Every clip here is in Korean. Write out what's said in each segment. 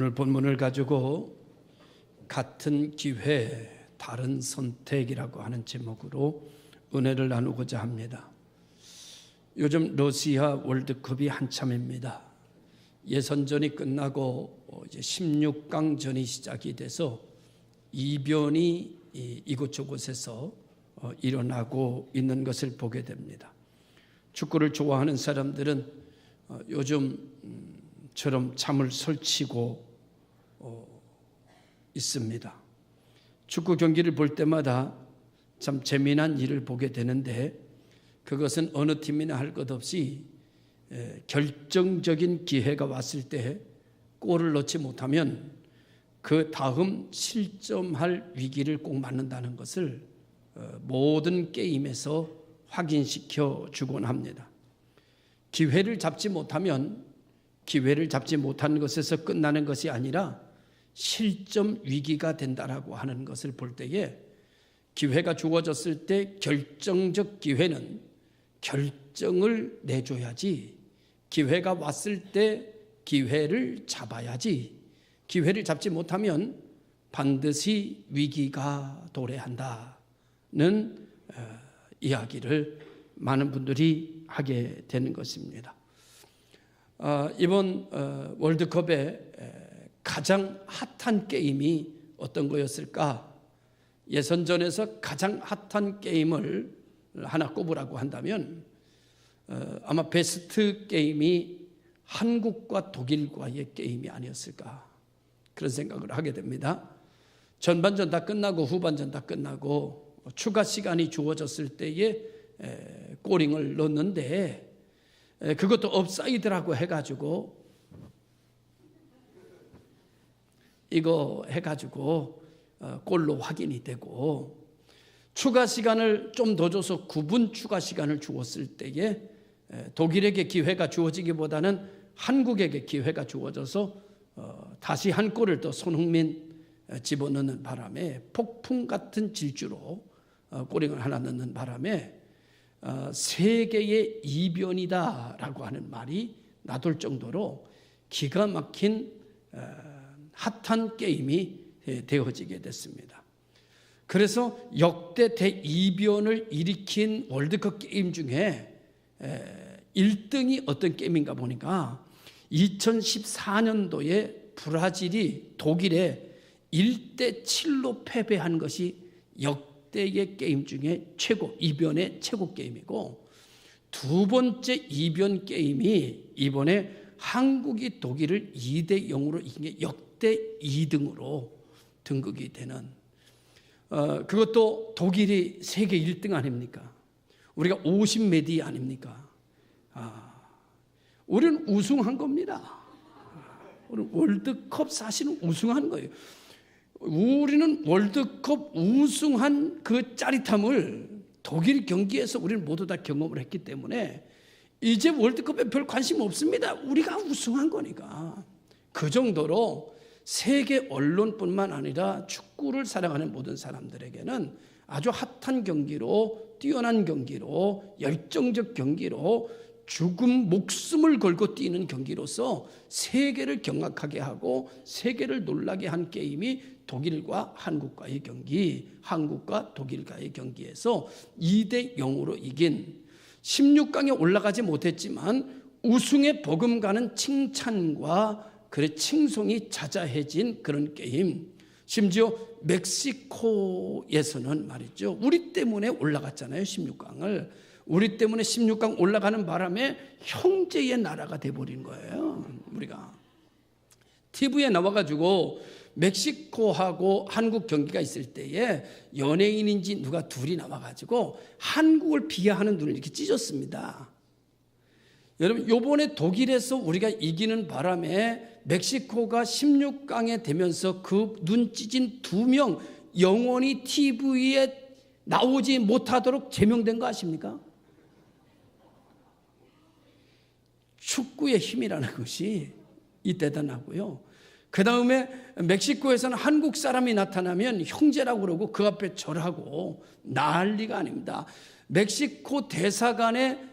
오늘 본문을 가지고 같은 기회, 다른 선택이라고 하는 제목으로 은혜를 나누고자 합니다. 요즘 러시아 월드컵이 한참입니다. 예선전이 끝나고 이제 16강전이 시작이 돼서 이변이 이곳저곳에서 일어나고 있는 것을 보게 됩니다. 축구를 좋아하는 사람들은 요즘처럼 잠을 설치고 있습니다. 축구 경기를 볼 때마다 참 재미난 일을 보게 되는데, 그것은 어느 팀이나 할 것 없이 결정적인 기회가 왔을 때 골을 넣지 못하면 그 다음 실점할 위기를 꼭 맞는다는 것을 모든 게임에서 확인시켜 주곤 합니다. 기회를 잡지 못하면 기회를 잡지 못하는 것에서 끝나는 것이 아니라 실점 위기가 된다라고 하는 것을 볼 때에, 기회가 주어졌을 때 결정적 기회는 결정을 내줘야지, 기회가 왔을 때 기회를 잡아야지, 기회를 잡지 못하면 반드시 위기가 도래한다는 이야기를 많은 분들이 하게 되는 것입니다. 이번 월드컵에 가장 핫한 게임이 어떤 거였을까? 예선전에서 가장 핫한 게임을 하나 꼽으라고 한다면 아마 베스트 게임이 한국과 독일과의 게임이 아니었을까, 그런 생각을 하게 됩니다. 전반전 다 끝나고 후반전 다 끝나고 추가 시간이 주어졌을 때에 골링을 넣었는데, 그것도 업사이드라고 해가지고 이거 해가지고 골로 확인이 되고, 추가 시간을 좀 더 줘서 9분 추가 시간을 주었을 때에 독일에게 기회가 주어지기보다는 한국에게 기회가 주어져서 다시 한 골을 또 손흥민 집어넣는 바람에, 폭풍 같은 질주로 골링을 하나 넣는 바람에 세계의 이변이다라고 하는 말이 나돌 정도로 기가 막힌 핫한 게임이 되어지게 됐습니다. 그래서 역대 대이변을 일으킨 월드컵 게임 중에 1등이 어떤 게임인가 보니까 2014년도에 브라질이 독일에 1대7로 패배한 것이 역대의 게임 중에 최고, 이변의 최고 게임이고, 두 번째 이변 게임이 이번에 한국이 독일을 2대0으로 이긴 게 역대 2등으로 등극이 되는, 그것도 독일이 세계 1등 아닙니까? 우리가 50몇 위 아닙니까? 우리는 우승한 겁니다. 우리는 월드컵 사실은 우승한 거예요. 우리는 월드컵 우승한 그 짜릿함을 독일 경기에서 우리는 모두 다 경험을 했기 때문에 이제 월드컵에 별 관심 없습니다. 우리가 우승한 거니까. 그 정도로 세계 언론뿐만 아니라 축구를 사랑하는 모든 사람들에게는 아주 핫한 경기로, 뛰어난 경기로, 열정적 경기로, 죽음 목숨을 걸고 뛰는 경기로서 세계를 경악하게 하고 세계를 놀라게 한 게임이 독일과 한국과의 경기, 한국과 독일과의 경기에서 2대0으로 이긴, 16강에 올라가지 못했지만 우승에 버금가는 칭찬과 그래 칭송이 자자해진 그런 게임. 심지어 멕시코에서는 말이죠, 우리 때문에 올라갔잖아요, 16강을. 우리 때문에 16강 올라가는 바람에 형제의 나라가 돼버린 거예요. 우리가 TV에 나와가지고 멕시코하고 한국 경기가 있을 때에 연예인인지 누가 둘이 나와가지고 한국을 비하하는 눈을 이렇게 찢었습니다. 여러분, 요번에 독일에서 우리가 이기는 바람에 멕시코가 16강에 되면서 그 눈 찢은 2명 영원히 TV에 나오지 못하도록 제명된 거 아십니까? 축구의 힘이라는 것이 이 대단하고요. 그 다음에 멕시코에서는 한국 사람이 나타나면 형제라고 그러고 그 앞에 절하고 난리가 아닙니다. 멕시코 대사관에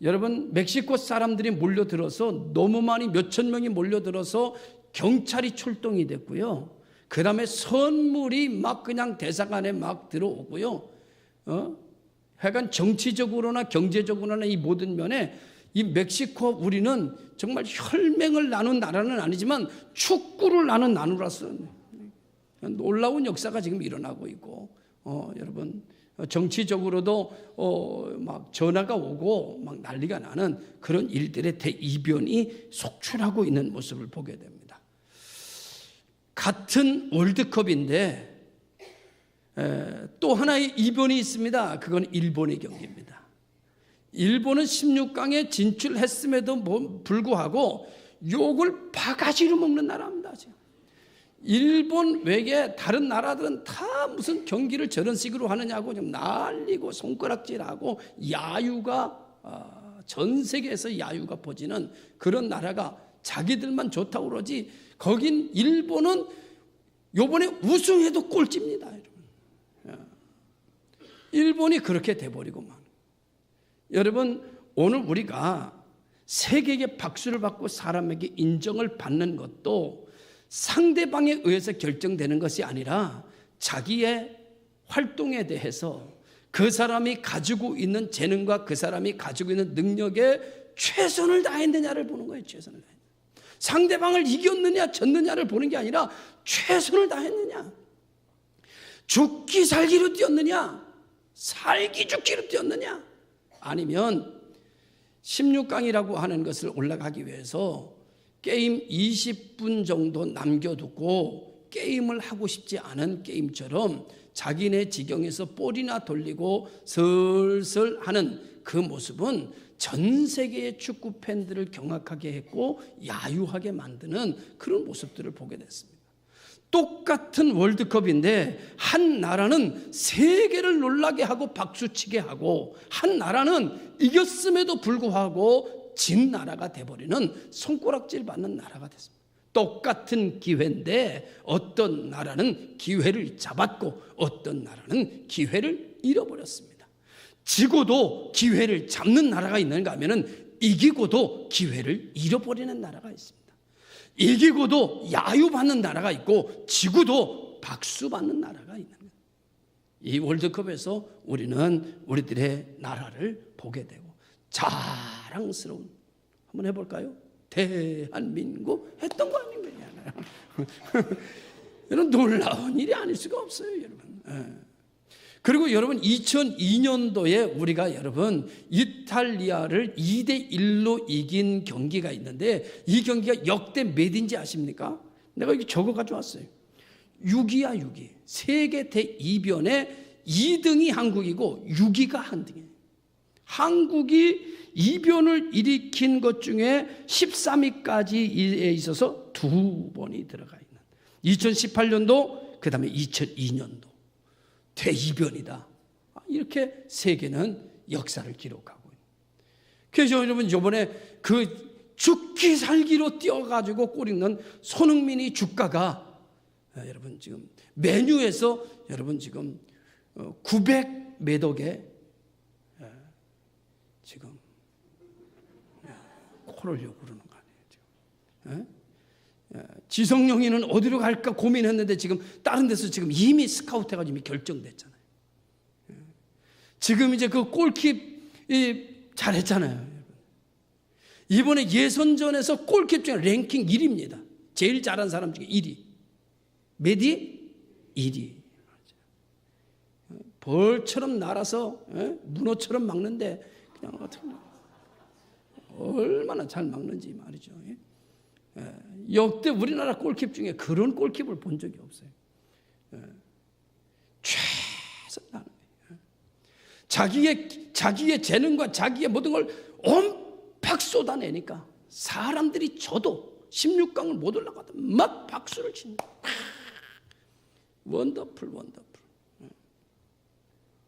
여러분 멕시코 사람들이 몰려들어서 너무 많이 몇천 명이 몰려들어서 경찰이 출동이 됐고요. 그 다음에 선물이 막 그냥 대사관에 막 들어오고요. 하여간 정치적으로나 경제적으로나 이 모든 면에 이 멕시코 우리는 정말 혈맹을 나눈 나라는 아니지만 축구를 나눈 나누라서 놀라운 역사가 지금 일어나고 있고 여러분 정치적으로도 막 전화가 오고 막 난리가 나는 그런 일들의 대이변이 속출하고 있는 모습을 보게 됩니다. 같은 월드컵인데 또 하나의 이변이 있습니다. 그건 일본의 경기입니다. 일본은 16강에 진출했음에도 불구하고 욕을 바가지로 먹는 나라입니다. 지금. 일본 외에 다른 나라들은 다 무슨 경기를 저런 식으로 하느냐고 좀 난리고 손가락질하고 야유가 전 세계에서 야유가 퍼지는 그런 나라가 자기들만 좋다고 그러지 거긴 일본은 요번에 우승해도 꼴찌입니다. 여러분. 일본이 그렇게 돼버리고만. 여러분 오늘 우리가 세계에게 박수를 받고 사람에게 인정을 받는 것도 상대방에 의해서 결정되는 것이 아니라 자기의 활동에 대해서 그 사람이 가지고 있는 재능과 그 사람이 가지고 있는 능력에 최선을 다했느냐를 보는 거예요. 최선을 다했느냐. 상대방을 이겼느냐 졌느냐를 보는 게 아니라 최선을 다했느냐. 죽기 살기로 뛰었느냐 살기 죽기로 뛰었느냐 아니면 16강이라고 하는 것을 올라가기 위해서 게임 20분 정도 남겨두고 게임을 하고 싶지 않은 게임처럼 자기네 지경에서 볼이나 돌리고 슬슬 하는 그 모습은 전 세계의 축구 팬들을 경악하게 했고 야유하게 만드는 그런 모습들을 보게 됐습니다. 똑같은 월드컵인데 한 나라는 세계를 놀라게 하고 박수치게 하고 한 나라는 이겼음에도 불구하고 진 나라가 돼버리는 손가락질 받는 나라가 됐습니다. 똑같은 기회인데 어떤 나라는 기회를 잡았고 어떤 나라는 기회를 잃어버렸습니다. 지고도 기회를 잡는 나라가 있는가 하면은 이기고도 기회를 잃어버리는 나라가 있습니다. 이기고도 야유받는 나라가 있고 지고도 박수받는 나라가 있는 거예요. 이 월드컵에서 우리는 우리들의 나라를 보게 되고 자랑스러운 한번 해볼까요? 대한민국 했던 거 아닌가요? 이런 놀라운 일이 아닐 수가 없어요, 여러분. 그리고 여러분 2002년도에 우리가 여러분 이탈리아를 2대1로 이긴 경기가 있는데 이 경기가 역대 몇인지 아십니까? 내가 이거 적어 가져왔어요. 6위야 6위. 세계 대이변에 2등이 한국이고 6위가 한등이에요. 한국이 이변을 일으킨 것 중에 13위까지에 있어서 2번이 들어가 있는 2018년도 그 다음에 2002년도 대이변이다. 이렇게 세계는 역사를 기록하고 있는. 그래서 여러분 이번에 그 죽기 살기로 뛰어가지고 골 읽는 손흥민이 주가가 여러분 지금 메뉴에서 여러분 지금 900몇 억에 지금 코를 요구르는 거 아니에요? 지금. 지성용이는 어디로 갈까 고민했는데 지금 다른 데서 지금 이미 스카우트 해가지고 이미 결정됐잖아요. 지금 이제 그 골킵 잘했잖아요. 이번에 예선전에서 골킵 중에 랭킹 1위입니다. 제일 잘한 사람 중에 1위. 몇 위? 1위. 벌처럼 날아서 문어처럼 막는데 그냥 어떻게 얼마나 잘 막는지 말이죠. 역대 우리나라 골킵 중에 그런 골킵을 본 적이 없어요. 최선 다하는 거예요. 자기의 재능과 자기의 모든 걸 온팍 쏟아내니까 사람들이 저도 16강을 못 올라가도 막 박수를 치는 거예요. 원더풀.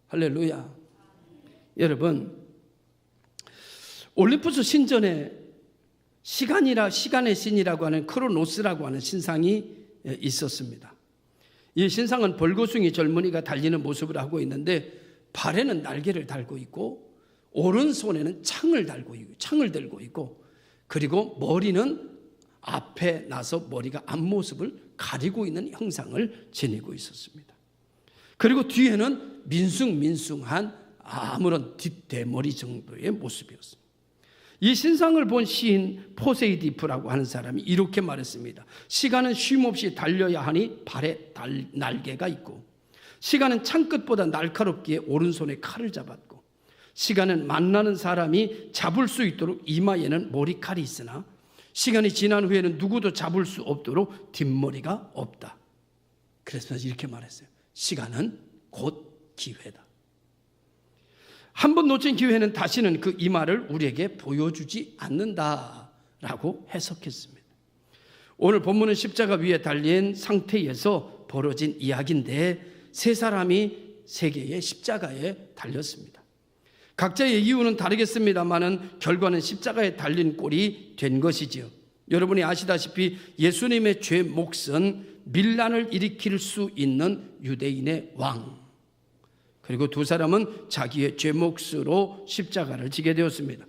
할렐루야. 여러분 올림푸스 신전에 시간의 신이라고 하는 크로노스라고 하는 신상이 있었습니다. 이 신상은 벌거숭이 젊은이가 달리는 모습을 하고 있는데 발에는 날개를 달고 있고 오른손에는 창을 들고 있고, 그리고 머리는 앞에 나서 머리가 앞모습을 가리고 있는 형상을 지니고 있었습니다. 그리고 뒤에는 민숭민숭한 아무런 뒷대머리 정도의 모습이었습니다. 이 신상을 본 시인 포세이디프라고 하는 사람이 이렇게 말했습니다. 시간은 쉼없이 달려야 하니 발에 날개가 있고, 시간은 창끝보다 날카롭기에 오른손에 칼을 잡았고, 시간은 만나는 사람이 잡을 수 있도록 이마에는 머리칼이 있으나 시간이 지난 후에는 누구도 잡을 수 없도록 뒷머리가 없다. 그래서 이렇게 말했어요. 시간은 곧 기회다. 한 번 놓친 기회는 다시는 그 이마를 우리에게 보여주지 않는다라고 해석했습니다. 오늘 본문은 십자가 위에 달린 상태에서 벌어진 이야기인데, 세 사람이 세 개의 십자가에 달렸습니다. 각자의 이유는 다르겠습니다만은 결과는 십자가에 달린 꼴이 된 것이지요. 여러분이 아시다시피 예수님의 죄 몫은 밀란을 일으킬 수 있는 유대인의 왕, 그리고 두 사람은 자기의 죄 몫으로 십자가를 지게 되었습니다.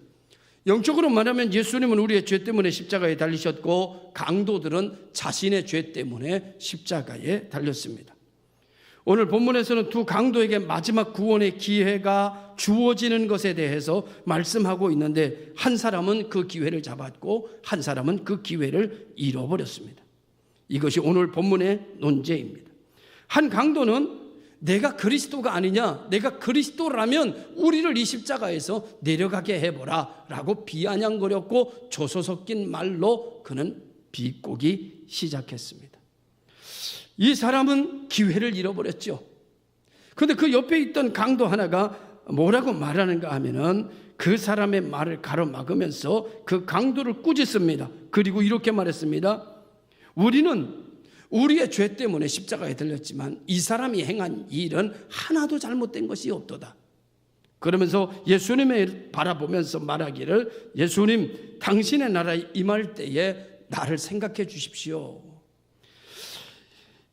영적으로 말하면 예수님은 우리의 죄 때문에 십자가에 달리셨고, 강도들은 자신의 죄 때문에 십자가에 달렸습니다. 오늘 본문에서는 두 강도에게 마지막 구원의 기회가 주어지는 것에 대해서 말씀하고 있는데, 한 사람은 그 기회를 잡았고 한 사람은 그 기회를 잃어버렸습니다. 이것이 오늘 본문의 논제입니다. 한 강도는 내가 그리스도가 아니냐, 내가 그리스도라면 우리를 이 십자가에서 내려가게 해보라 라고 비아냥거렸고 조소 섞인 말로 그는 비꼬기 시작했습니다. 이 사람은 기회를 잃어버렸죠. 그런데 그 옆에 있던 강도 하나가 뭐라고 말하는가 하면은 그 사람의 말을 가로막으면서 그 강도를 꾸짖습니다. 그리고 이렇게 말했습니다. 우리는 우리의 죄 때문에 십자가에 들렸지만 이 사람이 행한 일은 하나도 잘못된 것이 없도다. 그러면서 예수님을 바라보면서 말하기를, 예수님, 당신의 나라에 임할 때에 나를 생각해 주십시오.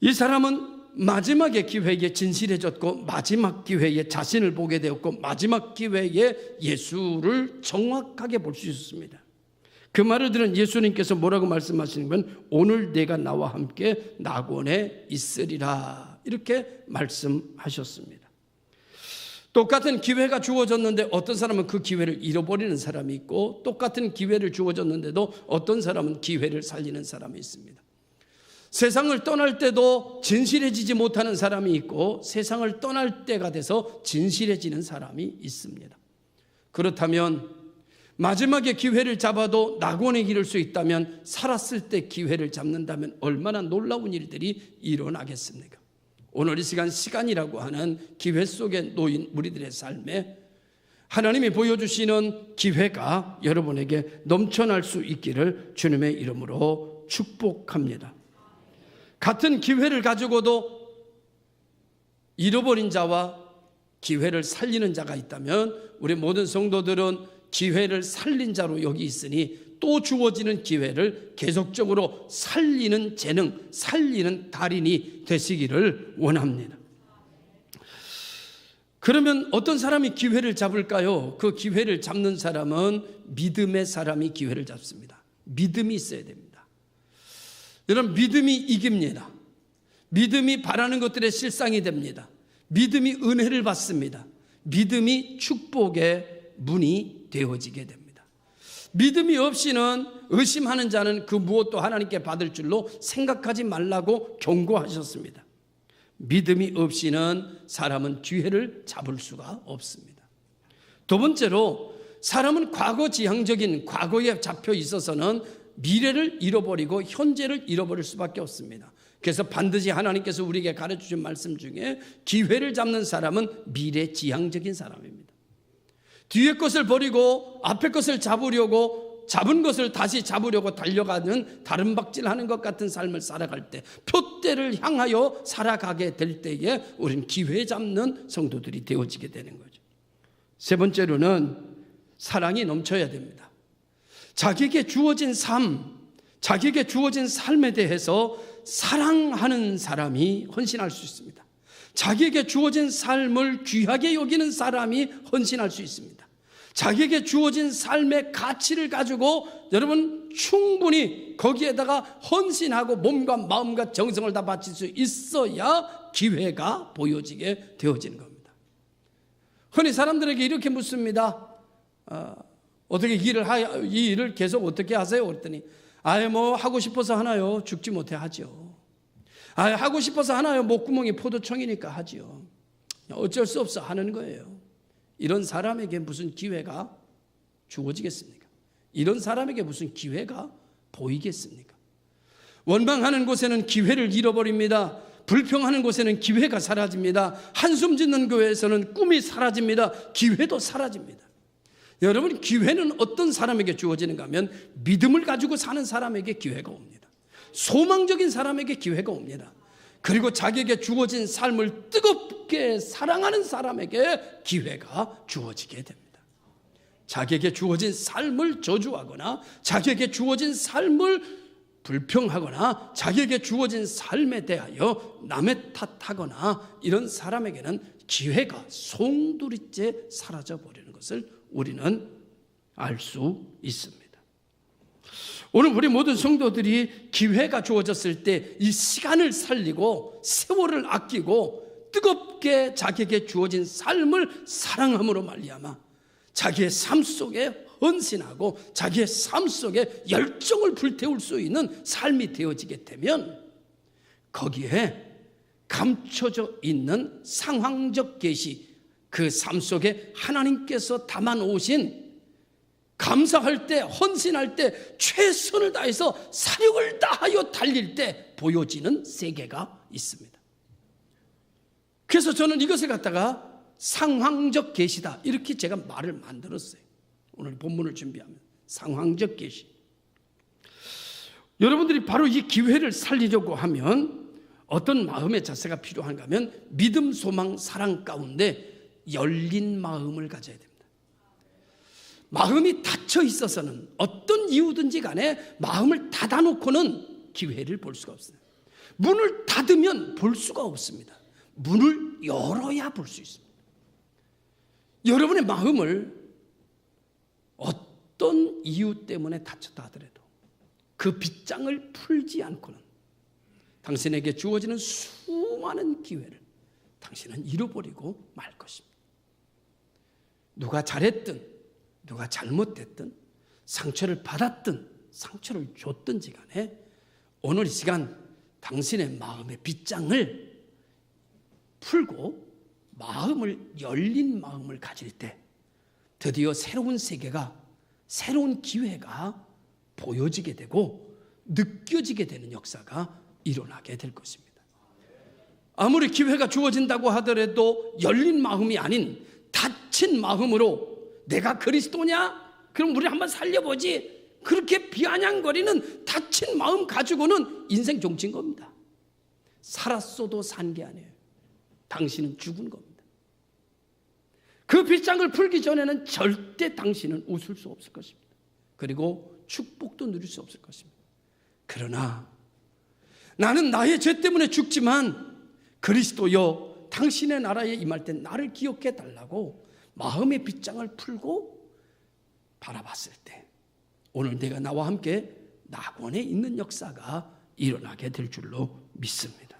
이 사람은 마지막의 기회에 진실해졌고, 마지막 기회에 자신을 보게 되었고, 마지막 기회에 예수를 정확하게 볼 수 있었습니다. 그 말을 들은 예수님께서 뭐라고 말씀하시냐면, 오늘 내가 나와 함께 낙원에 있으리라, 이렇게 말씀하셨습니다. 똑같은 기회가 주어졌는데 어떤 사람은 그 기회를 잃어버리는 사람이 있고, 똑같은 기회를 주어졌는데도 어떤 사람은 기회를 살리는 사람이 있습니다. 세상을 떠날 때도 진실해지지 못하는 사람이 있고, 세상을 떠날 때가 돼서 진실해지는 사람이 있습니다. 그렇다면 마지막에 기회를 잡아도 낙원에 이를 수 있다면, 살았을 때 기회를 잡는다면 얼마나 놀라운 일들이 일어나겠습니까? 오늘 이 시간이라고 하는 기회 속에 놓인 우리들의 삶에 하나님이 보여주시는 기회가 여러분에게 넘쳐날 수 있기를 주님의 이름으로 축복합니다. 같은 기회를 가지고도 잃어버린 자와 기회를 살리는 자가 있다면, 우리 모든 성도들은 기회를 살린 자로 여기 있으니 또 주어지는 기회를 계속적으로 살리는 재능, 살리는 달인이 되시기를 원합니다. 그러면 어떤 사람이 기회를 잡을까요? 그 기회를 잡는 사람은 믿음의 사람이 기회를 잡습니다. 믿음이 있어야 됩니다. 여러분, 믿음이 이깁니다. 믿음이 바라는 것들의 실상이 됩니다. 믿음이 은혜를 받습니다. 믿음이 축복의 문이 되어지게 됩니다. 믿음이 없이는, 의심하는 자는 그 무엇도 하나님께 받을 줄로 생각하지 말라고 경고하셨습니다. 믿음이 없이는 사람은 기회를 잡을 수가 없습니다. 두 번째로, 사람은 과거지향적인 과거에 잡혀 있어서는 미래를 잃어버리고 현재를 잃어버릴 수밖에 없습니다. 그래서 반드시 하나님께서 우리에게 가르쳐주신 말씀 중에 기회를 잡는 사람은 미래지향적인 사람입니다. 뒤에 것을 버리고 앞에 것을 잡으려고, 잡은 것을 다시 잡으려고 달려가는 다름박질하는 것 같은 삶을 살아갈 때, 표대를 향하여 살아가게 될 때에 우리는 기회 잡는 성도들이 되어지게 되는 거죠. 세 번째로는 사랑이 넘쳐야 됩니다. 자기에게 주어진 삶, 자기에게 주어진 삶에 대해서 사랑하는 사람이 헌신할 수 있습니다. 자기에게 주어진 삶을 귀하게 여기는 사람이 헌신할 수 있습니다. 자기에게 주어진 삶의 가치를 가지고 여러분 충분히 거기에다가 헌신하고 몸과 마음과 정성을 다 바칠 수 있어야 기회가 보여지게 되어지는 겁니다. 흔히 사람들에게 이렇게 묻습니다. 어떻게 이 일을 계속 어떻게 하세요? 그랬더니 뭐 하고 싶어서 하나요? 죽지 못해 하죠. 하고 싶어서 하나요? 목구멍이 포도청이니까 하죠. 어쩔 수 없어 하는 거예요. 이런 사람에게 무슨 기회가 주어지겠습니까? 이런 사람에게 무슨 기회가 보이겠습니까? 원망하는 곳에는 기회를 잃어버립니다. 불평하는 곳에는 기회가 사라집니다. 한숨 짓는 교회에서는 꿈이 사라집니다. 기회도 사라집니다. 여러분, 기회는 어떤 사람에게 주어지는가 하면 믿음을 가지고 사는 사람에게 기회가 옵니다. 소망적인 사람에게 기회가 옵니다. 그리고 자기에게 주어진 삶을 뜨겁게 사랑하는 사람에게 기회가 주어지게 됩니다. 자기에게 주어진 삶을 저주하거나 자기에게 주어진 삶을 불평하거나 자기에게 주어진 삶에 대하여 남의 탓하거나 이런 사람에게는 기회가 송두리째 사라져버리는 것을 우리는 알 수 있습니다. 오늘 우리 모든 성도들이 기회가 주어졌을 때 이 시간을 살리고 세월을 아끼고 뜨겁게 자기에게 주어진 삶을 사랑함으로 말미암아 자기의 삶 속에 헌신하고 자기의 삶 속에 열정을 불태울 수 있는 삶이 되어지게 되면 거기에 감춰져 있는 상황적 계시, 그 삶 속에 하나님께서 담아 놓으신 감사할 때, 헌신할 때, 최선을 다해서 사력을 다하여 달릴 때 보여지는 세계가 있습니다. 그래서 저는 이것을 갖다가 상황적 계시다, 이렇게 제가 말을 만들었어요. 오늘 본문을 준비하면 상황적 계시. 여러분들이 바로 이 기회를 살리려고 하면 어떤 마음의 자세가 필요한가 하면 믿음, 소망, 사랑 가운데 열린 마음을 가져야 됩니다. 마음이 닫혀 있어서는 어떤 이유든지 간에 마음을 닫아놓고는 기회를 볼 수가 없습니다. 문을 닫으면 볼 수가 없습니다. 문을 열어야 볼 수 있습니다. 여러분의 마음을 어떤 이유 때문에 닫혔다 하더라도 그 빗장을 풀지 않고는 당신에게 주어지는 수많은 기회를 당신은 잃어버리고 말 것입니다. 누가 잘했든 누가 잘못됐든 상처를 받았든 상처를 줬든지 간에 오늘 이 시간 당신의 마음의 빗장을 풀고 마음을 열린 마음을 가질 때 드디어 새로운 세계가, 새로운 기회가 보여지게 되고 느껴지게 되는 역사가 일어나게 될 것입니다. 아무리 기회가 주어진다고 하더라도 열린 마음이 아닌 닫힌 마음으로 내가 그리스도냐? 그럼 우리 한번 살려보지. 그렇게 비아냥거리는 닫힌 마음 가지고는 인생 종친 겁니다. 살았어도 산 게 아니에요. 당신은 죽은 겁니다. 그 빗장을 풀기 전에는 절대 당신은 웃을 수 없을 것입니다. 그리고 축복도 누릴 수 없을 것입니다. 그러나 나는 나의 죄 때문에 죽지만 그리스도여 당신의 나라에 임할 때 나를 기억해 달라고 마음의 빗장을 풀고 바라봤을 때 오늘 내가 나와 함께 낙원에 있는 역사가 일어나게 될 줄로 믿습니다.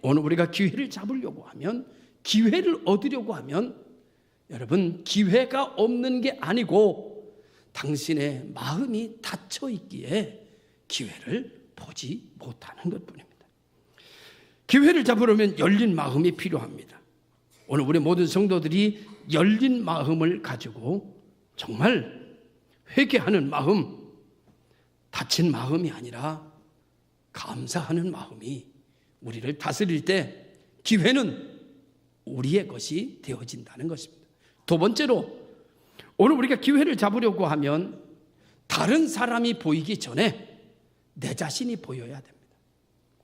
오늘 우리가 기회를 잡으려고 하면, 기회를 얻으려고 하면 여러분, 기회가 없는 게 아니고 당신의 마음이 닫혀 있기에 기회를 보지 못하는 것뿐입니다. 기회를 잡으려면 열린 마음이 필요합니다. 오늘 우리 모든 성도들이 열린 마음을 가지고 정말 회개하는 마음, 닫힌 마음이 아니라 감사하는 마음이 우리를 다스릴 때 기회는 우리의 것이 되어진다는 것입니다. 두 번째로 오늘 우리가 기회를 잡으려고 하면 다른 사람이 보이기 전에 내 자신이 보여야 됩니다.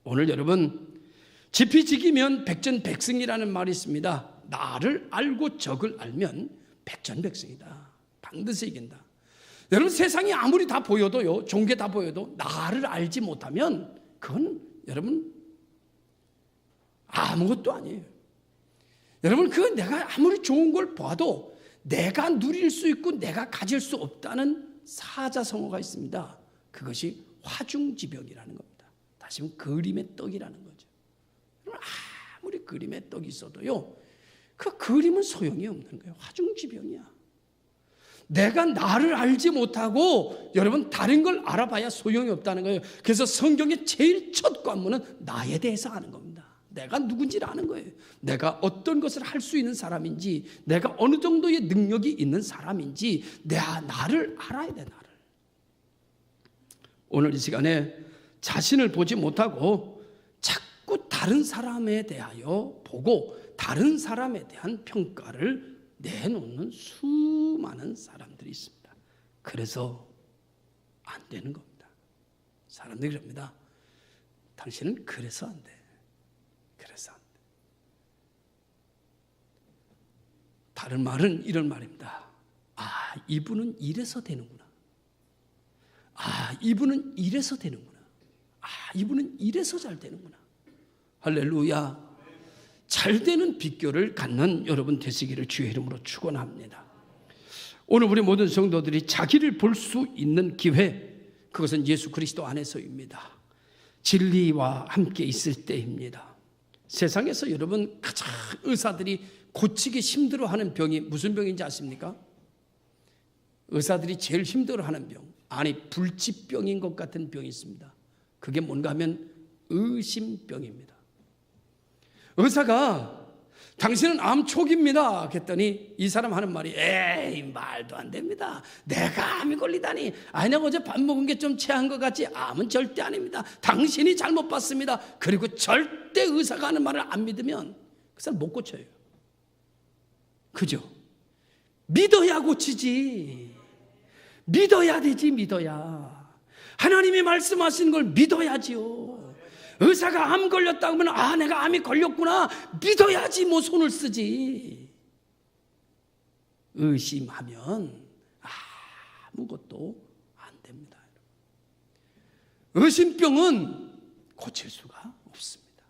오늘 여러분, 지피지기면 백전백승이라는 말이 있습니다. 나를 알고 적을 알면 백전백승이다. 반드시 이긴다. 여러분, 세상이 아무리 다 보여도요, 좋은 게 다 보여도 나를 알지 못하면 그건 여러분 아무것도 아니에요. 여러분, 그 내가 아무리 좋은 걸 봐도 내가 누릴 수 있고 내가 가질 수 없다는 사자성어가 있습니다. 그것이 화중지병이라는 겁니다. 다시 말하면 그림의 떡이라는 거죠. 아무리 그림의 떡이 있어도요, 그 그림은 소용이 없는 거예요. 화중지병이야. 내가 나를 알지 못하고 여러분 다른 걸 알아봐야 소용이 없다는 거예요. 그래서 성경의 제일 첫 관문은 나에 대해서 아는 겁니다. 내가 누군지를 아는 거예요. 내가 어떤 것을 할 수 있는 사람인지, 내가 어느 정도의 능력이 있는 사람인지 나를 알아야 돼. 나를. 오늘 이 시간에 자신을 보지 못하고 자꾸 다른 사람에 대하여 보고 다른 사람에 대한 평가를 내놓는 수많은 사람들이 있습니다. 그래서 안 되는 겁니다. 사람들이 그럽니다. 당신은 그래서 안 돼. 그래서 안 돼. 다른 말은 이런 말입니다. 아, 이분은 이래서 되는구나. 아, 이분은 이래서 되는구나. 아, 이분은 이래서 잘 되는구나. 할렐루야. 잘 되는 비결을 갖는 여러분 되시기를 주의 이름으로 축원합니다. 오늘 우리 모든 성도들이 자기를 볼 수 있는 기회, 그것은 예수 그리스도 안에서입니다. 진리와 함께 있을 때입니다. 세상에서 여러분 가장 의사들이 고치기 힘들어하는 병이 무슨 병인지 아십니까? 의사들이 제일 힘들어하는 병, 아니 불치병인 것 같은 병이 있습니다. 그게 뭔가 하면 의심병입니다. 의사가 당신은 암 초기입니다 그랬더니 이 사람 하는 말이 에이 말도 안 됩니다. 내가 암이 걸리다니. 아니 내가 어제 밥 먹은 게 좀 체한 것 같지. 암은 절대 아닙니다. 당신이 잘못 봤습니다. 그리고 절대 의사가 하는 말을 안 믿으면 그 사람 못 고쳐요. 그죠? 믿어야 고치지. 믿어야 되지. 믿어야. 하나님이 말씀하신 걸 믿어야지요. 의사가 암 걸렸다고 하면 아 내가 암이 걸렸구나 믿어야지 뭐 손을 쓰지. 의심하면 아무것도 안 됩니다. 의심병은 고칠 수가 없습니다.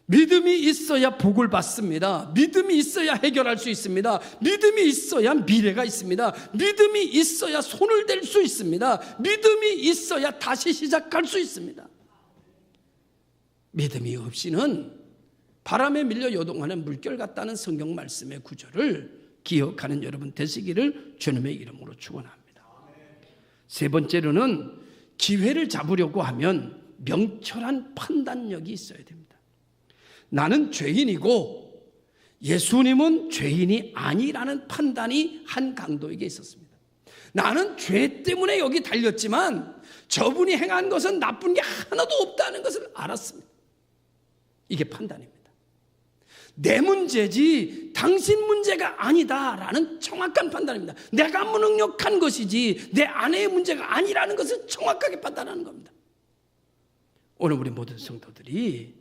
믿음이 있어야 복을 받습니다. 믿음이 있어야 해결할 수 있습니다. 믿음이 있어야 미래가 있습니다. 믿음이 있어야 손을 댈 수 있습니다. 믿음이 있어야 다시 시작할 수 있습니다. 믿음이 없이는 바람에 밀려 요동하는 물결 같다는 성경 말씀의 구절을 기억하는 여러분 되시기를 주님의 이름으로 축원합니다. 세 번째로는 기회를 잡으려고 하면 명철한 판단력이 있어야 됩니다. 나는 죄인이고 예수님은 죄인이 아니라는 판단이 한 강도에게 있었습니다. 나는 죄 때문에 여기 달렸지만 저분이 행한 것은 나쁜 게 하나도 없다는 것을 알았습니다. 이게 판단입니다. 내 문제지 당신 문제가 아니다라는 정확한 판단입니다. 내가 무능력한 것이지 내 아내의 문제가 아니라는 것을 정확하게 판단하는 겁니다. 오늘 우리 모든 성도들이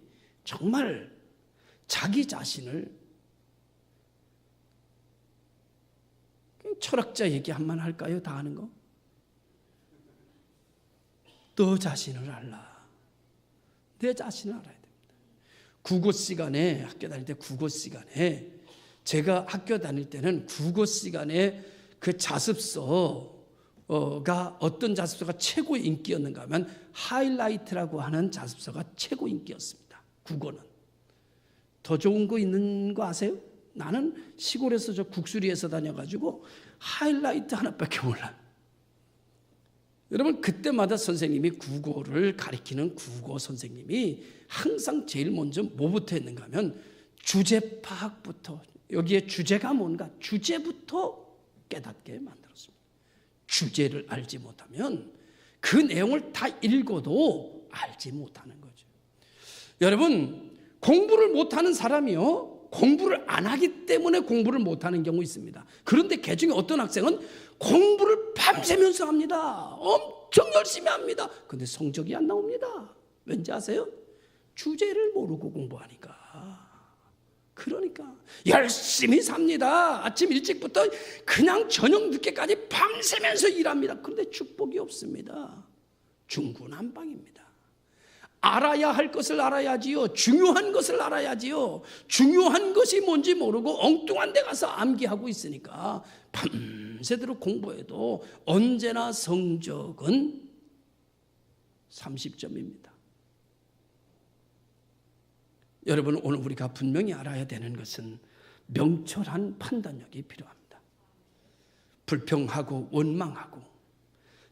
정말 자기 자신을 철학자 얘기 한번 할까요? 다 아는 거? 너 자신을 알라. 내 자신을 알아야 돼. 국어 시간에 학교 다닐 때 국어 시간에 제가 학교 다닐 때는 국어 시간에 그 자습서가 어떤 자습서가 최고 인기였는가 하면 하이라이트라고 하는 자습서가 최고 인기였습니다. 국어는. 더 좋은 거 있는 거 아세요? 나는 시골에서 저 국수리에서 다녀가지고 하이라이트 하나밖에 몰라요. 여러분 그때마다 선생님이 국어를 가르치는 국어 선생님이 항상 제일 먼저 뭐부터 했는가 하면 주제 파악부터, 여기에 주제가 뭔가 주제부터 깨닫게 만들었습니다. 주제를 알지 못하면 그 내용을 다 읽어도 알지 못하는 거죠. 여러분 공부를 못하는 사람이요 공부를 안 하기 때문에 공부를 못하는 경우 있습니다. 그런데 그 중에 어떤 학생은 공부를 밤새면서 합니다. 엄청 열심히 합니다. 근데 성적이 안 나옵니다. 왠지 아세요? 주제를 모르고 공부하니까. 그러니까 열심히 삽니다. 아침 일찍부터 그냥 저녁 늦게까지 밤새면서 일합니다. 그런데 축복이 없습니다. 중구난방입니다. 알아야 할 것을 알아야지요. 중요한 것을 알아야지요. 중요한 것이 뭔지 모르고 엉뚱한 데 가서 암기하고 있으니까 밤새도록 공부해도 언제나 성적은 30점입니다. 여러분, 오늘 우리가 분명히 알아야 되는 것은 명철한 판단력이 필요합니다. 불평하고 원망하고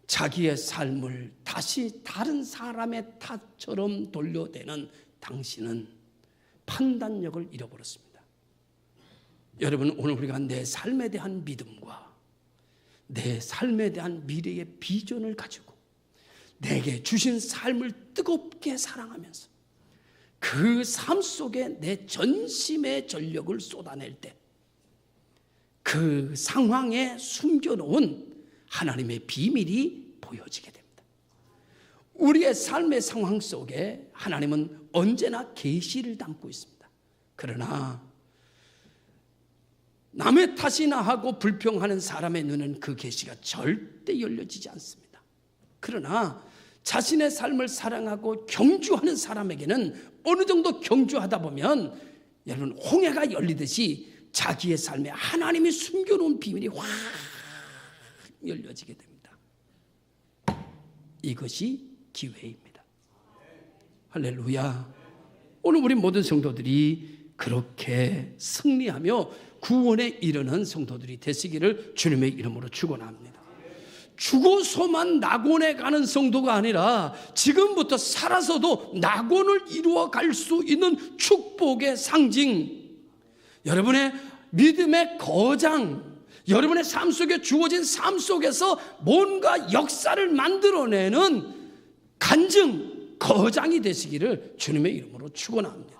자기의 삶을 다시 다른 사람의 탓처럼 돌려대는 당신은 판단력을 잃어버렸습니다. 여러분, 오늘 우리가 내 삶에 대한 믿음과 내 삶에 대한 미래의 비전을 가지고 내게 주신 삶을 뜨겁게 사랑하면서 그 삶 속에 내 전심의 전력을 쏟아낼 때 그 상황에 숨겨놓은 하나님의 비밀이 보여지게 됩니다. 우리의 삶의 상황 속에 하나님은 언제나 계시를 담고 있습니다. 그러나 남의 탓이나 하고 불평하는 사람의 눈은 그 계시가 절대 열려지지 않습니다. 그러나 자신의 삶을 사랑하고 경주하는 사람에게는 어느 정도 경주하다 보면 여러분, 홍해가 열리듯이 자기의 삶에 하나님이 숨겨놓은 비밀이 확 열려지게 됩니다. 이것이 기회입니다. 할렐루야. 오늘 우리 모든 성도들이 그렇게 승리하며 구원에 이르는 성도들이 되시기를 주님의 이름으로 축원합니다. 죽어서만 낙원에 가는 성도가 아니라 지금부터 살아서도 낙원을 이루어 갈 수 있는 축복의 상징, 여러분의 믿음의 거장, 여러분의 삶 속에 주어진 삶 속에서 뭔가 역사를 만들어내는 간증, 거장이 되시기를 주님의 이름으로 축원합니다.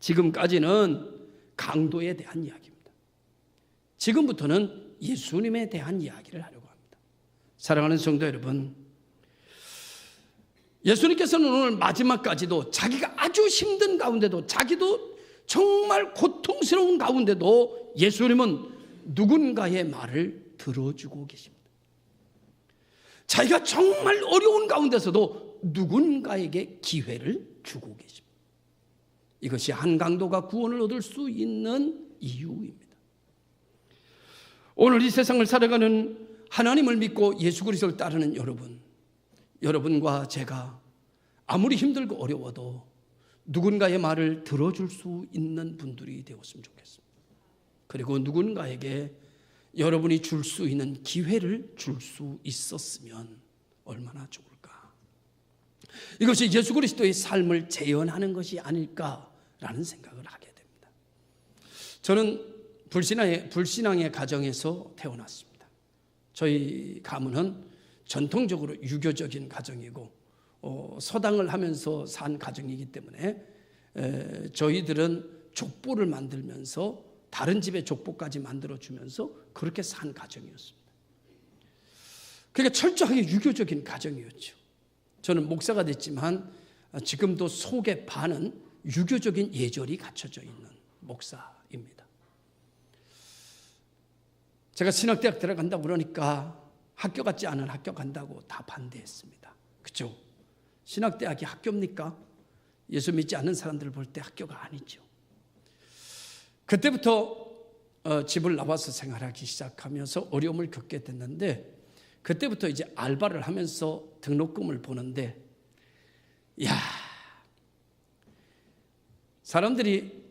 지금까지는 강도에 대한 이야기입니다. 지금부터는 예수님에 대한 이야기를 하려고 합니다. 사랑하는 성도 여러분, 예수님께서는 오늘 마지막까지도 자기가 아주 힘든 가운데도, 자기도 정말 고통스러운 가운데도 예수님은 누군가의 말을 들어주고 계십니다. 자기가 정말 어려운 가운데서도 누군가에게 기회를 주고 계십니다. 이것이 한 강도가 구원을 얻을 수 있는 이유입니다. 오늘 이 세상을 살아가는 하나님을 믿고 예수 그리스도를 따르는 여러분과 제가 아무리 힘들고 어려워도 누군가의 말을 들어줄 수 있는 분들이 되었으면 좋겠습니다. 그리고 누군가에게 여러분이 줄 수 있는 기회를 줄 수 있었으면 얼마나 좋을까. 이것이 예수 그리스도의 삶을 재현하는 것이 아닐까라는 생각을 하게 됩니다. 저는 불신앙의 가정에서 태어났습니다. 저희 가문은 전통적으로 유교적인 가정이고 서당을 하면서 산 가정이기 때문에 저희들은 족보를 만들면서 다른 집의 족보까지 만들어주면서 그렇게 산 가정이었습니다. 그러니까 철저하게 유교적인 가정이었죠. 저는 목사가 됐지만 지금도 속의 반은 유교적인 예절이 갖춰져 있는 목사입니다. 제가 신학대학 들어간다고 그러니까 학교 같지 않은 학교 간다고 다 반대했습니다. 그렇죠? 신학대학이 학교입니까? 예수 믿지 않는 사람들을 볼 때 학교가 아니죠. 그때부터 집을 나와서 생활하기 시작하면서 어려움을 겪게 됐는데, 그때부터 이제 알바를 하면서 등록금을 보는데, 사람들이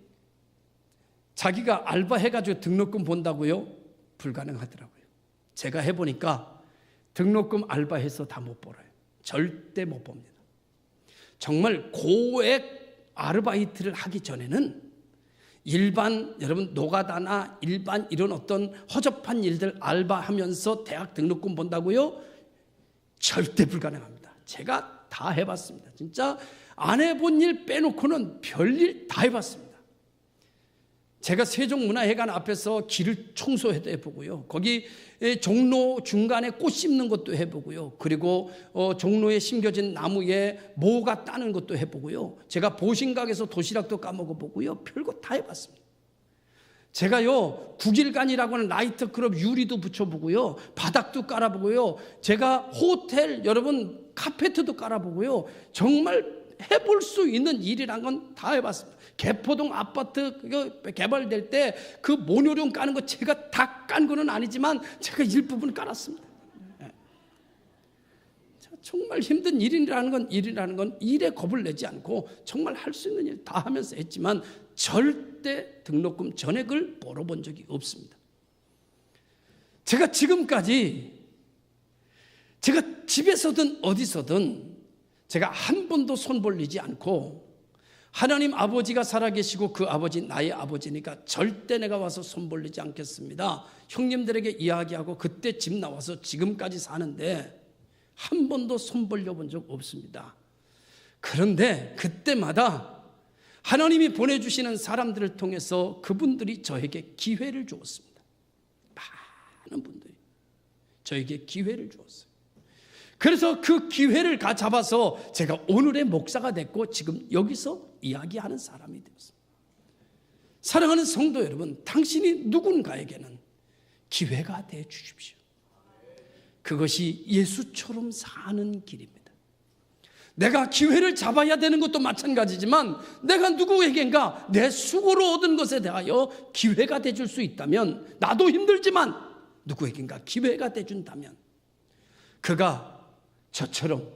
자기가 알바해가지고 등록금 본다고요? 불가능하더라고요. 제가 해보니까 등록금 알바해서 다 못 벌어요. 절대 못 봅니다. 정말 고액 아르바이트를 하기 전에는 일반, 여러분 노가다나 일반 이런 어떤 허접한 일들 알바하면서 대학 등록금 본다고요? 절대 불가능합니다. 제가 다 해봤습니다. 진짜 안 해본 일 빼놓고는 별일 다 해봤습니다. 제가 세종문화회관 앞에서 길을 청소해도 해보고요. 거기 종로 중간에 꽃 심는 것도 해보고요. 그리고 종로에 심겨진 나무에 모가 따는 것도 해보고요. 제가 보신각에서 도시락도 까먹어보고요. 별거 다 해봤습니다. 제가요, 국일관이라고 하는 나이트클럽 유리도 붙여보고요. 바닥도 깔아보고요. 제가 호텔, 여러분 카페트도 깔아보고요. 정말 해볼 수 있는 일이란 건 다 해봤습니다. 개포동 아파트 개발될 때 그 모뇰 까는 거 제가 다 깐 거는 아니지만 제가 일부분 깔았습니다. 정말 힘든 일이라는 건 일에 겁을 내지 않고 정말 할 수 있는 일 다 하면서 했지만 절대 등록금 전액을 벌어본 적이 없습니다. 제가 지금까지 제가 집에서든 어디서든 제가 한 번도 손 벌리지 않고 하나님 아버지가 살아계시고 그 아버지 나의 아버지니까 절대 내가 와서 손 벌리지 않겠습니다. 형님들에게 이야기하고 그때 집 나와서 지금까지 사는데 한 번도 손 벌려본 적 없습니다. 그런데 그때마다 하나님이 보내주시는 사람들을 통해서 그분들이 저에게 기회를 주었습니다. 많은 분들이 저에게 기회를 주었어요. 그래서 그 기회를 잡아서 제가 오늘의 목사가 됐고 지금 여기서 이야기하는 사람이 되었습니다. 사랑하는 성도 여러분, 당신이 누군가에게는 기회가 되어 주십시오. 그것이 예수처럼 사는 길입니다. 내가 기회를 잡아야 되는 것도 마찬가지지만 내가 누구에겐가 내 수고로 얻은 것에 대하여 기회가 돼줄 수 있다면, 나도 힘들지만 누구에겐가 기회가 돼준다면 그가 저처럼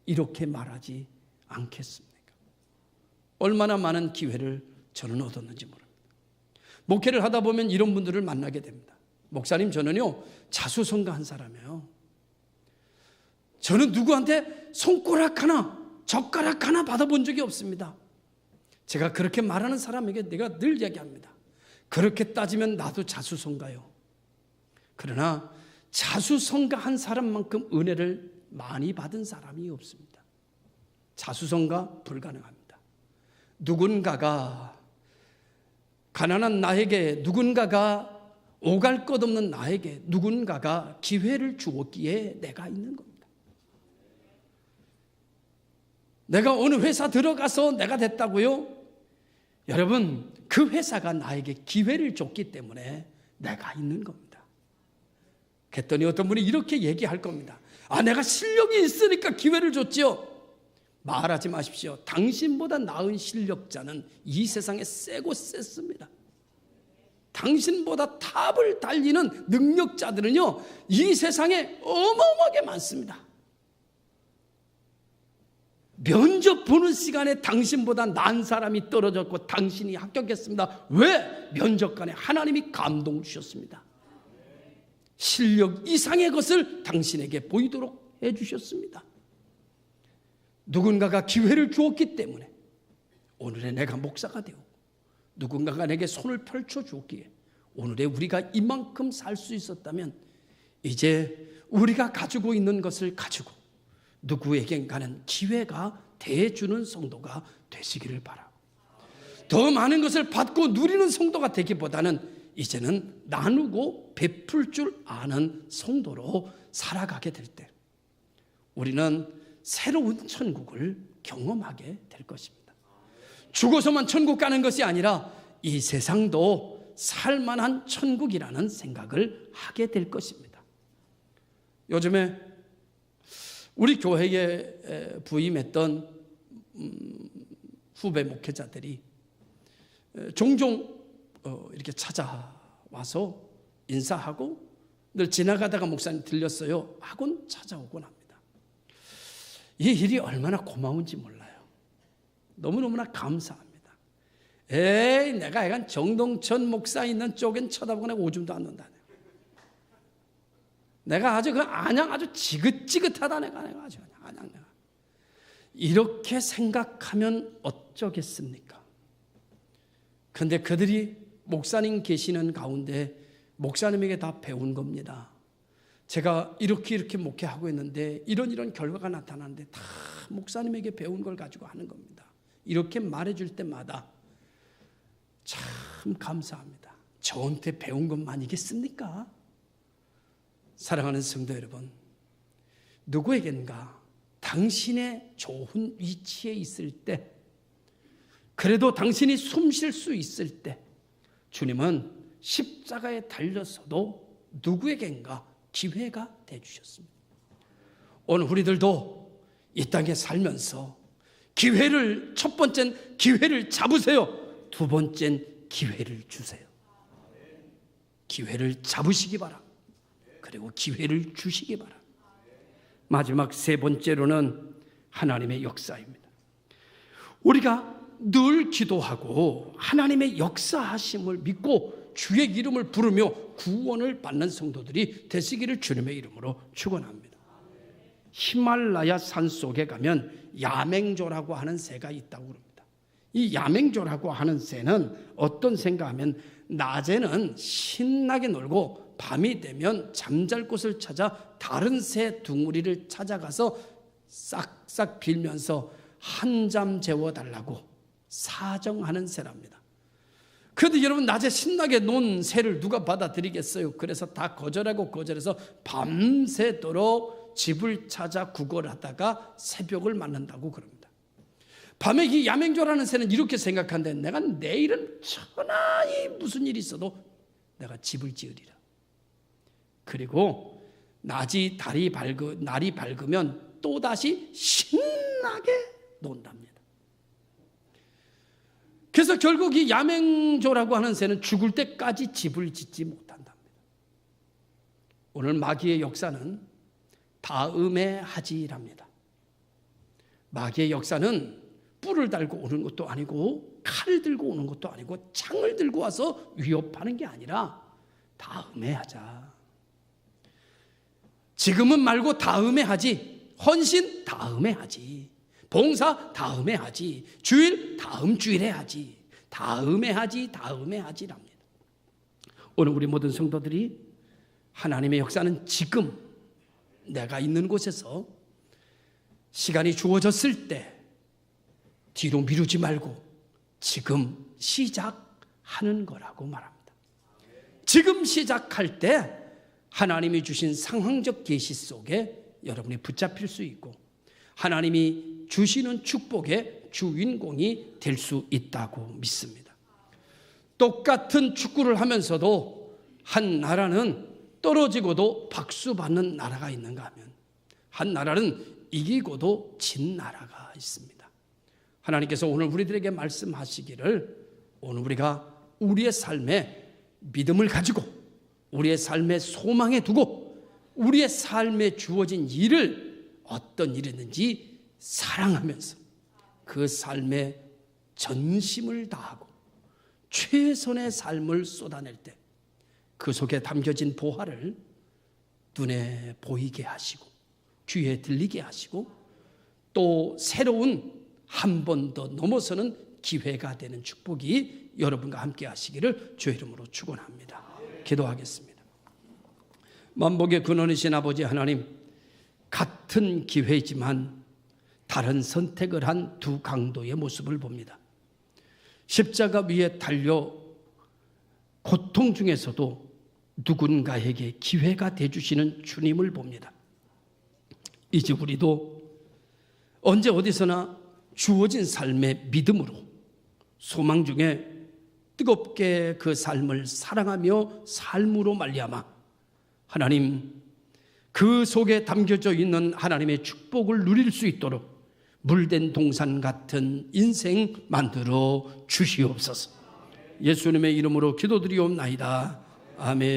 이렇게 말하지 않겠습니까? 얼마나 많은 기회를 저는 얻었는지 모릅니다. 목회를 하다 보면 이런 분들을 만나게 됩니다. 목사님, 저는요 자수성가한 사람이에요. 저는 누구한테 손가락 하나 젓가락 하나 받아본 적이 없습니다. 제가 그렇게 말하는 사람에게 내가 늘 얘기합니다. 그렇게 따지면 나도 자수성가요. 그러나 자수성가한 사람만큼 은혜를 많이 받은 사람이 없습니다. 자수성가 불가능합니다. 누군가가 가난한 나에게, 누군가가 오갈 것 없는 나에게 누군가가 기회를 주었기에 내가 있는 겁니다. 내가 어느 회사 들어가서 내가 됐다고요? 여러분, 그 회사가 나에게 기회를 줬기 때문에 내가 있는 겁니다. 그랬더니 어떤 분이 이렇게 얘기할 겁니다. 내가 실력이 있으니까 기회를 줬지요. 말하지 마십시오. 당신보다 나은 실력자는 이 세상에 세고 셌습니다. 당신보다 탑을 달리는 능력자들은요, 이 세상에 어마어마하게 많습니다. 면접 보는 시간에 당신보다 나은 사람이 떨어졌고 당신이 합격했습니다. 왜? 면접관에 하나님이 감동 주셨습니다. 실력 이상의 것을 당신에게 보이도록 해주셨습니다. 누군가가 기회를 주었기 때문에 오늘의 내가 목사가 되고, 누군가가 내게 손을 펼쳐 주었기에 오늘의 우리가 이만큼 살 수 있었다면, 이제 우리가 가지고 있는 것을 가지고 누구에겐가는 기회가 대주는 성도가 되시기를 바라고, 더 많은 것을 받고 누리는 성도가 되기보다는 이제는 나누고 베풀 줄 아는 성도로 살아가게 될 때 우리는 새로운 천국을 경험하게 될 것입니다. 죽어서만 천국 가는 것이 아니라 이 세상도 살만한 천국이라는 생각을 하게 될 것입니다. 요즘에 우리 교회에 부임했던 후배 목회자들이 종종 이렇게 찾아와서 인사하고, 늘 지나가다가 목사님 들렸어요 하곤 찾아오곤 합니다. 이 일이 얼마나 고마운지 몰라요. 너무너무나 감사합니다. 내가 약간 정동천 목사 있는 쪽엔 쳐다보고 내가 오줌도 안 논다. 내가 아주 그 안양 아주 지긋지긋하다. 내가 아주 안양 내가 이렇게 생각하면 어쩌겠습니까? 그런데 그들이 목사님 계시는 가운데 목사님에게 다 배운 겁니다. 제가 이렇게 목회하고 있는데 이런 결과가 나타나는데 다 목사님에게 배운 걸 가지고 하는 겁니다. 이렇게 말해줄 때마다 참 감사합니다. 저한테 배운 것만이겠습니까? 사랑하는 성도 여러분, 누구에겐가 당신의 좋은 위치에 있을 때, 그래도 당신이 숨 쉴 수 있을 때 주님은 십자가에 달려서도 누구에겐가 기회가 되주셨습니다. 오늘 우리들도 이 땅에 살면서 기회를, 첫 번째는 기회를 잡으세요. 두 번째는 기회를 주세요. 기회를 잡으시기 바랍니다. 그리고 기회를 주시기 바랍니다. 마지막 세 번째로는 하나님의 역사입니다. 우리가 늘 기도하고 하나님의 역사하심을 믿고 주의 이름을 부르며 구원을 받는 성도들이 되시기를 주님의 이름으로 축원합니다. 히말라야 산 속에 가면 야맹조라고 하는 새가 있다고 합니다. 이 야맹조라고 하는 새는 어떤 새인가 하면 낮에는 신나게 놀고 밤이 되면 잠잘 곳을 찾아 다른 새 둥우리를 찾아가서 싹싹 빌면서 한잠 재워달라고 사정하는 새랍니다. 그런데 여러분, 낮에 신나게 논 새를 누가 받아들이겠어요? 그래서 다 거절해서 밤새도록 집을 찾아 구걸하다가 새벽을 맞는다고 그럽니다. 밤에 이 야맹조라는 새는 이렇게 생각한대. 내가 내일은 천하에 무슨 일이 있어도 내가 집을 지으리라. 그리고 날이 밝으면 또다시 신나게 논답니다. 그래서 결국 이 야맹조라고 하는 새는 죽을 때까지 집을 짓지 못한답니다. 오늘 마귀의 역사는 다음에 하지랍니다. 마귀의 역사는 뿔을 달고 오는 것도 아니고 칼을 들고 오는 것도 아니고 창을 들고 와서 위협하는 게 아니라 다음에 하자. 지금은 말고 다음에 하지. 헌신 다음에 하지. 봉사 다음에 하지. 주일 다음 주일에 하지. 다음에 하지랍니다. 오늘 우리 모든 성도들이 하나님의 역사는 지금 내가 있는 곳에서 시간이 주어졌을 때 뒤로 미루지 말고 지금 시작하는 거라고 말합니다. 지금 시작할 때 하나님이 주신 상황적 계시 속에 여러분이 붙잡힐 수 있고 하나님이 주시는 축복의 주인공이 될 수 있다고 믿습니다. 똑같은 축구를 하면서도 한 나라는 떨어지고도 박수 받는 나라가 있는가 하면 한 나라는 이기고도 진 나라가 있습니다. 하나님께서 오늘 우리들에게 말씀하시기를 오늘 우리가 우리의 삶에 믿음을 가지고 우리의 삶에 소망에 두고 우리의 삶에 주어진 일을 어떤 일이든지 사랑하면서 그 삶에 전심을 다하고 최선의 삶을 쏟아낼 때 그 속에 담겨진 보화를 눈에 보이게 하시고 귀에 들리게 하시고 또 새로운 한 번 더 넘어서는 기회가 되는 축복이 여러분과 함께 하시기를 주의 이름으로 축원합니다. 기도하겠습니다. 만복의 근원이신 아버지 하나님, 같은 기회지만 다른 선택을 한 두 강도의 모습을 봅니다. 십자가 위에 달려 고통 중에서도 누군가에게 기회가 되주시는 주님을 봅니다. 이제 우리도 언제 어디서나 주어진 삶의 믿음으로 소망 중에 뜨겁게 그 삶을 사랑하며 삶으로 말미암아 하나님 그 속에 담겨져 있는 하나님의 축복을 누릴 수 있도록 물된 동산 같은 인생 만들어 주시옵소서. 예수님의 이름으로 기도드리옵나이다. 아멘.